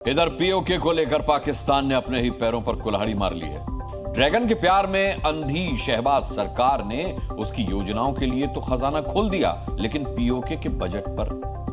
इधर पीओके को लेकर पाकिस्तान ने अपने ही पैरों पर कुल्हाड़ी मार ली है। ड्रैगन के प्यार में अंधी शहबाज सरकार ने उसकी योजनाओं के लिए तो खजाना खोल दिया, लेकिन पीओके के बजट पर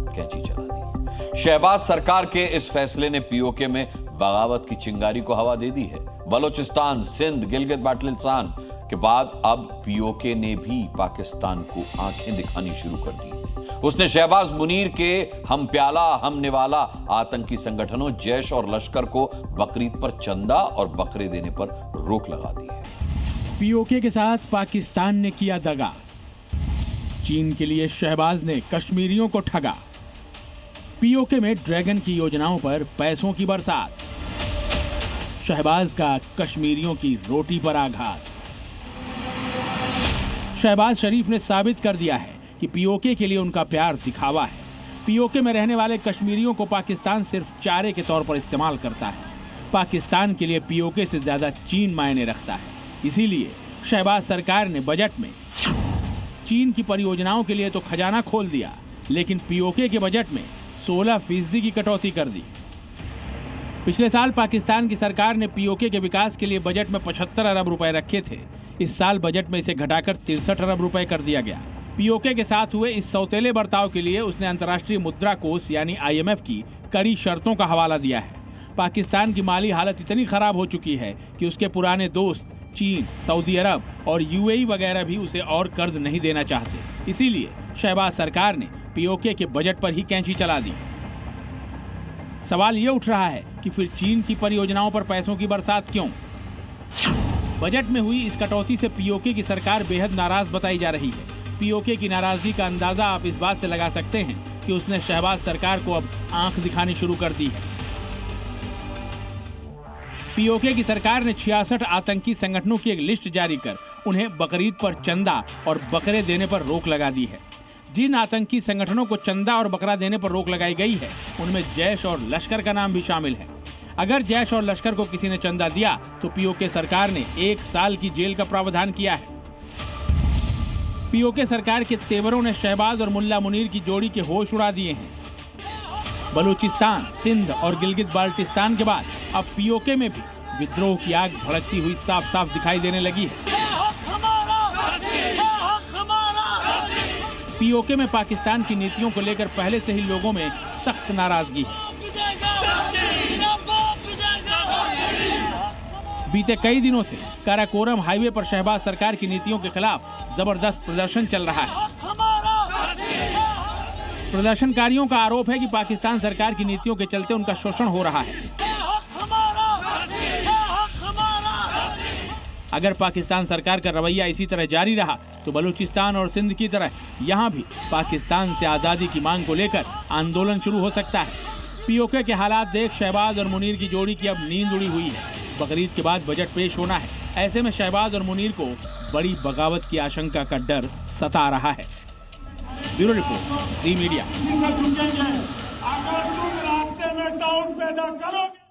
कैंची चला दी। शहबाज सरकार के इस फैसले ने पीओके में बगावत की चिंगारी को हवा दे दी है। बलोचिस्तान, सिंध, गिलगित बाल्टिस्तान के बाद अब पीओके ने भी पाकिस्तान को आंखें दिखानी शुरू कर दी। उसने शहबाज मुनीर के हम प्याला हम निवाला आतंकी संगठनों जैश और लश्कर को बकरीद पर चंदा और बकरे देने पर रोक लगा दी है। पीओके के साथ पाकिस्तान ने किया दगा। चीन के लिए शहबाज ने कश्मीरियों को ठगा। पीओके में ड्रैगन की योजनाओं पर पैसों की बरसात। शहबाज का कश्मीरियों की रोटी पर आघात। शहबाज शरीफ ने साबित कर दिया है कि पीओके के लिए उनका प्यार दिखावा है। पीओके में रहने वाले कश्मीरियों को पाकिस्तान सिर्फ चारे के तौर पर इस्तेमाल करता है। पाकिस्तान के लिए पीओके से ज्यादा चीन मायने रखता है। इसीलिए शहबाज सरकार ने बजट में चीन की परियोजनाओं के लिए तो खजाना खोल दिया, लेकिन पीओके के बजट में 16% की कटौती कर दी। पिछले साल पाकिस्तान की सरकार ने पीओके के विकास के लिए बजट में 75 अरब रुपए रखे थे। इस साल बजट में इसे घटाकर 63 अरब रुपए कर दिया गया। पीओके के साथ हुए इस सौतेले बर्ताव के लिए उसने अंतर्राष्ट्रीय मुद्रा कोष यानी IMF की कड़ी शर्तों का हवाला दिया है। पाकिस्तान की माली हालत इतनी खराब हो चुकी है कि उसके पुराने दोस्त चीन, सऊदी अरब और UAE वगैरह भी उसे और कर्ज नहीं देना चाहते। इसीलिए शहबाज सरकार ने पीओके के बजट पर ही कैंची चला दी। सवाल ये उठ रहा है कि फिर चीन की परियोजनाओं पर पैसों की बरसात क्यों? बजट में हुई इस कटौती से पीओके की सरकार बेहद नाराज बताई जा रही है। पीओके की नाराजगी का अंदाजा आप इस बात से लगा सकते हैं कि उसने शहबाज सरकार को अब आंख दिखानी शुरू कर दी है। पीओके की सरकार ने 66 आतंकी संगठनों की एक लिस्ट जारी कर उन्हें बकरीद पर चंदा और बकरे देने पर रोक लगा दी है। जिन आतंकी संगठनों को चंदा और बकरा देने पर रोक लगाई गई है, उनमें जैश और लश्कर का नाम भी शामिल है। अगर जैश और लश्कर को किसी ने चंदा दिया तो पीओके सरकार ने 1 साल की जेल का प्रावधान किया है। पीओके सरकार के तेवरों ने शहबाज और मुल्ला मुनीर की जोड़ी के होश उड़ा दिए हैं। बलूचिस्तान, सिंध और गिलगित बाल्टिस्तान के बाद अब पीओके में भी विद्रोह की आग भड़कती हुई साफ साफ दिखाई देने लगी है। पीओके में पाकिस्तान की नीतियों को लेकर पहले से ही लोगों में सख्त नाराजगी है। बीते कई दिनों से काराकोरम हाईवे पर शहबाज सरकार की नीतियों के खिलाफ जबरदस्त प्रदर्शन चल रहा है। प्रदर्शनकारियों का आरोप है कि पाकिस्तान सरकार की नीतियों के चलते उनका शोषण हो रहा है। अगर पाकिस्तान सरकार का रवैया इसी तरह जारी रहा तो बलूचिस्तान और सिंध की तरह यहाँ भी पाकिस्तान से आजादी की मांग को लेकर आंदोलन शुरू हो सकता है। पीओके के हालात देख शहबाज और मुनीर की जोड़ी की अब नींद उड़ी हुई है। बकरीद के बाद बजट पेश होना है। ऐसे में शहबाज और मुनीर को बड़ी बगावत की आशंका का डर सता रहा है। ब्यूरो रिपोर्ट, जी मीडिया। अगर तुम रास्ते में डाउट पैदा करोगे